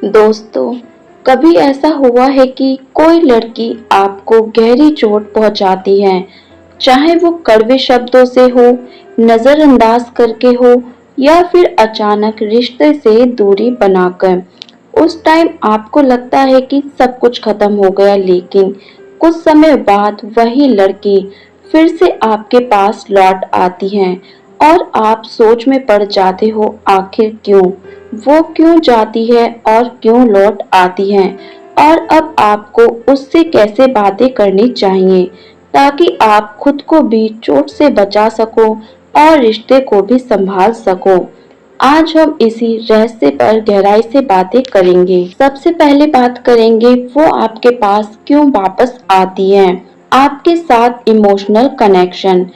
दोस्तों, कभी ऐसा हुआ है कि कोई लड़की आपको गहरी चोट पहुंचाती है, चाहे वो कड़वे शब्दों से हो, नजरअंदाज करके हो या फिर अचानक रिश्ते से दूरी बनाकर। उस टाइम आपको लगता है कि सब कुछ खत्म हो गया, लेकिन कुछ समय बाद वही लड़की फिर से आपके पास लौट आती है और आप सोच में पड़ जाते हो, आखिर क्यों? वो क्यों जाती है और क्यों लौट आती है, और अब आपको उससे कैसे बातें करनी चाहिए ताकि आप खुद को भी चोट से बचा सको और रिश्ते को भी संभाल सको। आज हम इसी रहस्य पर गहराई से बातें करेंगे। सबसे पहले बात करेंगे वो आपके पास क्यों वापस आती है। आपके साथ इमोशनल कनेक्शन।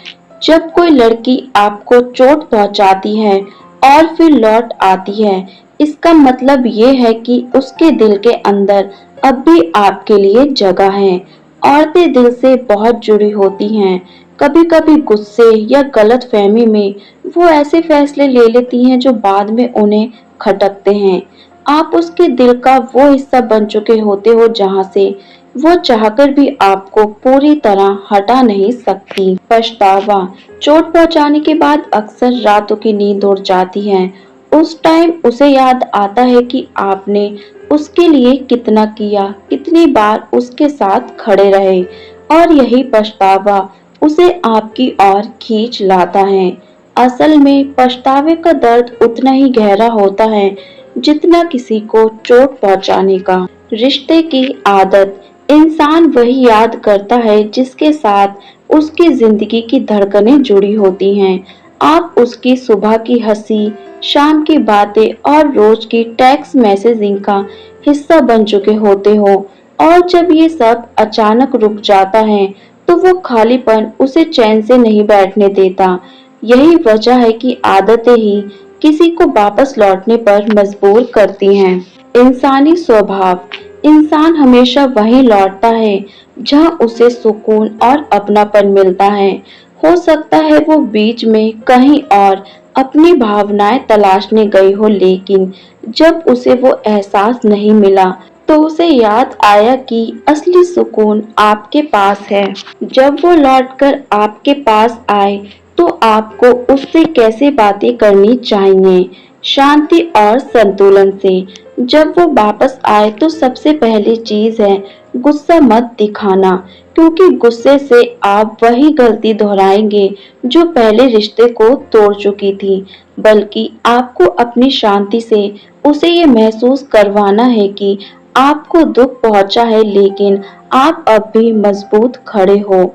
जब कोई लड़की आपको चोट पहुंचाती है और फिर लौट आती है, इसका मतलब ये है कि उसके दिल के अंदर अब भी आपके लिए जगह है। औरतें दिल से बहुत जुड़ी होती हैं। कभी कभी गुस्से या गलतफहमी में वो ऐसे फैसले ले लेती हैं जो बाद में उन्हें खटकते हैं। आप उसके दिल का वो हिस्सा बन चुके होते हो जहां से वो चाहकर भी आपको पूरी तरह हटा नहीं सकती। पछतावा। चोट पहुंचाने के बाद अक्सर रातों की नींद उड़ जाती है। उस टाइम उसे याद आता है कि आपने उसके लिए कितना किया, कितनी बार उसके साथ खड़े रहे, और यही पछतावा उसे आपकी ओर खींच लाता है। असल में पछतावे का दर्द उतना ही गहरा होता है जितना किसी को चोट पहुंचाने का। रिश्ते की आदत। इंसान वही याद करता है जिसके साथ उसकी जिंदगी की धड़कनें जुड़ी होती हैं। आप उसकी सुबह की हंसी, शाम की बातें और रोज की टेक्स्ट मैसेजिंग का हिस्सा बन चुके होते हो, और जब ये सब अचानक रुक जाता है तो वो खालीपन उसे चैन से नहीं बैठने देता। यही वजह है कि आदतें ही किसी को वापस लौटने पर मजबूर करती हैं। इंसानी स्वभाव। इंसान हमेशा वहीं लौटता है जहां उसे सुकून और अपनापन मिलता है। हो सकता है वो बीच में कहीं और अपनी भावनाएं तलाशने गई हो, लेकिन जब उसे वो एहसास नहीं मिला तो उसे याद आया कि असली सुकून आपके पास है। जब वो लौटकर आपके पास आए तो आपको उससे कैसे बातें करनी चाहिए। शांति और संतुलन से। जब वो वापस आए तो सबसे पहली चीज है गुस्सा मत दिखाना, क्योंकि गुस्से से आप वही गलती दोहराएंगे जो पहले रिश्ते को तोड़ चुकी थी। बल्कि आपको अपनी शांति से उसे ये महसूस करवाना है कि आपको दुख पहुंचा है, लेकिन आप अब भी मजबूत खड़े हो।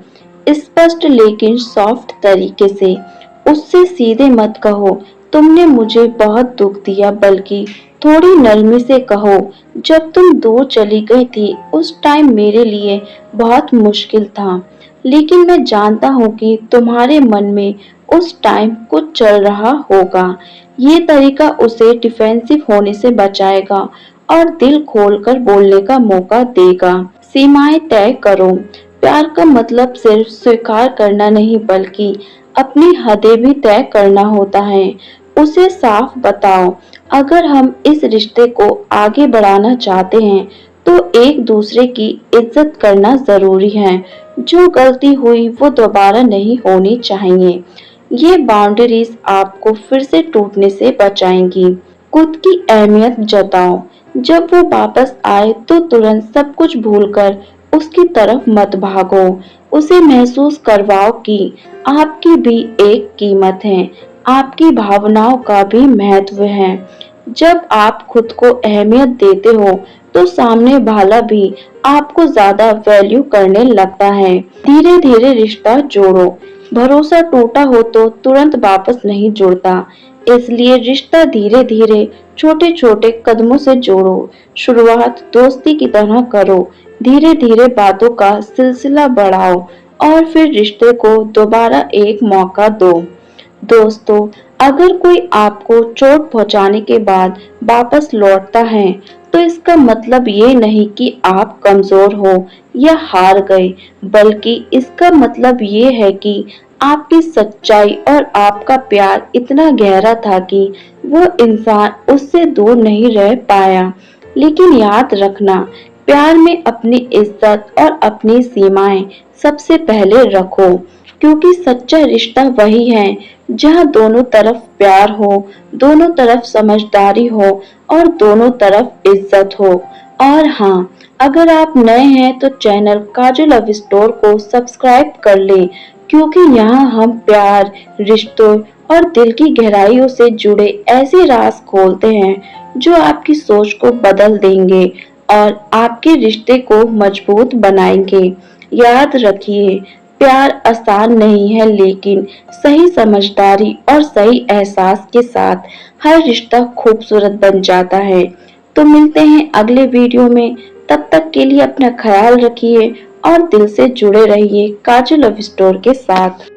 स्पष्ट लेकिन सॉफ्ट तरीके से। उससे सीधे मत कहो तुमने मुझे बहुत दुख दिया, बल्कि थोड़ी नरमी से कहो जब तुम दूर चली गई थी उस टाइम मेरे लिए बहुत मुश्किल था, लेकिन मैं जानता हूँ कि तुम्हारे मन में उस टाइम कुछ चल रहा होगा। ये तरीका उसे डिफेंसिव होने से बचाएगा और दिल खोलकर बोलने का मौका देगा। सीमाएं तय करो। प्यार का मतलब सिर्फ स्वीकार करना नहीं, बल्कि अपनी हदें भी तय करना होता है। उसे साफ बताओ, अगर हम इस रिश्ते को आगे बढ़ाना चाहते हैं तो एक दूसरे की इज्जत करना जरूरी है। जो गलती हुई वो दोबारा नहीं होनी चाहिए। ये बाउंड्रीज आपको फिर से टूटने से बचाएंगी। खुद की अहमियत जताओ। जब वो वापस आए तो तुरंत सब कुछ भूलकर उसकी तरफ मत भागो। उसे महसूस करवाओ कि आपकी भी एक कीमत है, आपकी भावनाओं का भी महत्व है। जब आप खुद को अहमियत देते हो तो सामने वाला भी आपको ज्यादा वैल्यू करने लगता है। धीरे धीरे रिश्ता जोड़ो। भरोसा टूटा हो तो तुरंत वापस नहीं जुड़ता, इसलिए रिश्ता धीरे धीरे छोटे छोटे कदमों से जोड़ो। शुरुआत दोस्ती की तरह करो, धीरे धीरे बातों का सिलसिला बढ़ाओ और फिर रिश्ते को दोबारा एक मौका दो। दोस्तों, अगर कोई आपको चोट पहुंचाने के बाद वापस लौटता है तो इसका मतलब ये नहीं कि आप कमजोर हो या हार गए, बल्कि इसका मतलब ये है कि आपकी सच्चाई और आपका प्यार इतना गहरा था कि वो इंसान उससे दूर नहीं रह पाया। लेकिन याद रखना, प्यार में अपनी इज्जत और अपनी सीमाएं सबसे पहले रखो, क्योंकि सच्चा रिश्ता वही है जहां दोनों तरफ प्यार हो, दोनों तरफ समझदारी हो और दोनों तरफ इज्जत हो। और हाँ, अगर आप नए हैं तो चैनल काजू लव स्टोर को सब्सक्राइब कर लें, क्योंकि यहाँ हम प्यार, रिश्तों और दिल की गहराइयों से जुड़े ऐसे राज खोलते हैं जो आपकी सोच को बदल देंगे और आपके रिश्ते को मजबूत बनाएंगे। याद रखिए, प्यार आसान नहीं है, लेकिन सही समझदारी और सही एहसास के साथ हर रिश्ता खूबसूरत बन जाता है। तो मिलते हैं अगले वीडियो में, तब तक के लिए अपना ख्याल रखिए और दिल से जुड़े रहिए काजू लव स्टोर के साथ।